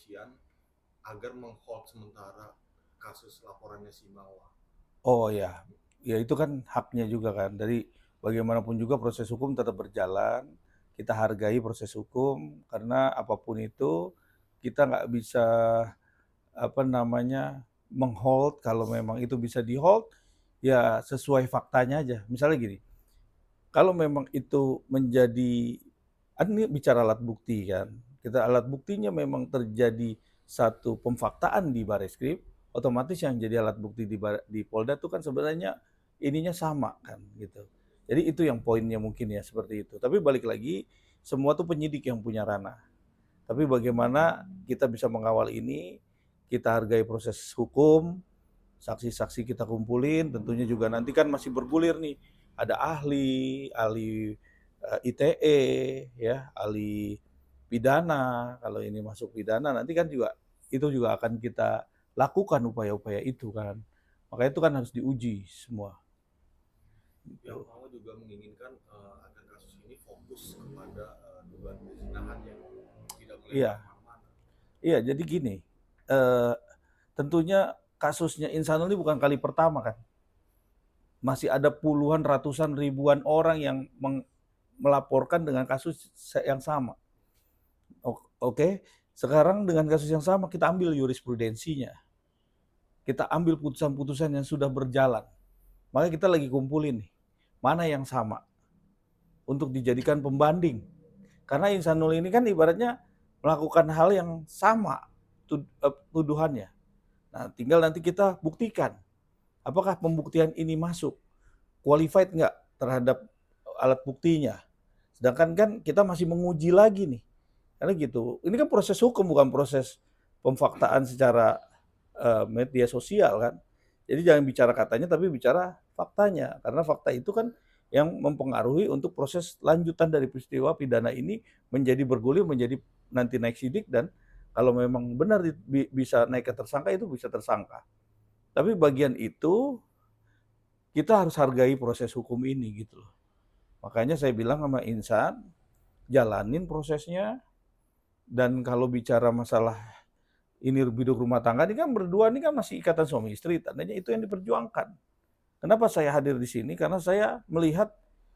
kepolisian agar menghold sementara kasus laporannya si Mawa. Oh ya, ya itu kan haknya juga kan. Dari bagaimanapun juga proses hukum tetap berjalan. Kita hargai proses hukum karena apapun itu kita nggak bisa apa namanya menghold kalau memang itu bisa di-hold ya sesuai faktanya aja. Misalnya gini, kalau memang itu menjadi kan ini bicara alat bukti kan. Kita alat buktinya memang terjadi satu pemfaktaan di Bareskrim, otomatis yang jadi alat bukti di Polda itu kan sebenarnya ininya sama kan gitu. Jadi itu yang poinnya mungkin ya seperti itu. Tapi balik lagi semua tuh penyidik yang punya ranah. Tapi bagaimana kita bisa mengawal ini, kita hargai proses hukum, saksi-saksi kita kumpulin, tentunya juga nanti kan masih bergulir nih. Ada ahli ITE, ya, ahli pidana. Kalau ini masuk pidana, nanti kan juga itu juga akan kita lakukan upaya-upaya itu kan. Makanya itu kan harus diuji semua. Yang Gitu. Mawa juga menginginkan agar kasus ini fokus kepada dugaan perzinahan yang tidak melebar Iya, kemana-mana. iya. Jadi gini, eh, tentunya kasusnya Insanul ini bukan kali pertama kan. Masih ada puluhan, ratusan, ribuan orang yang melaporkan dengan kasus yang sama. Oke, sekarang dengan kasus yang sama kita ambil jurisprudensinya. Kita ambil putusan-putusan yang sudah berjalan. Makanya kita lagi kumpulin nih, mana yang sama untuk dijadikan pembanding. Karena Insanul ini kan ibaratnya melakukan hal yang sama tuduhannya. Nah, tinggal nanti kita buktikan apakah pembuktian ini masuk, qualified nggak terhadap alat buktinya. Sedangkan kan kita masih menguji lagi nih. Karena gitu. Ini kan proses hukum bukan proses pemfaktaan secara media sosial kan. Jadi jangan bicara katanya tapi bicara faktanya. Karena fakta itu kan yang mempengaruhi untuk proses lanjutan dari peristiwa pidana ini menjadi bergulir, menjadi nanti naik sidik dan kalau memang benar bisa naik ke tersangka itu bisa tersangka. Tapi bagian itu kita harus hargai proses hukum ini gitu loh. Makanya saya bilang sama Insan, jalanin prosesnya dan kalau bicara masalah ini biduk rumah tangga ini kan berdua ini kan masih ikatan suami istri, tandanya itu yang diperjuangkan. Kenapa saya hadir di sini? Karena saya melihat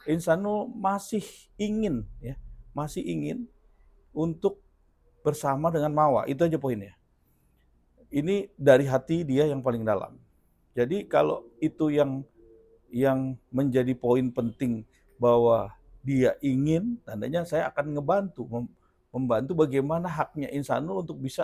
Insanul masih ingin ya, masih ingin untuk bersama dengan Mawa. Itu aja poinnya. Ini dari hati dia yang paling dalam. Jadi kalau itu yang menjadi poin penting bahwa dia ingin, tandanya saya akan ngebantu membantu bagaimana haknya Insanul untuk bisa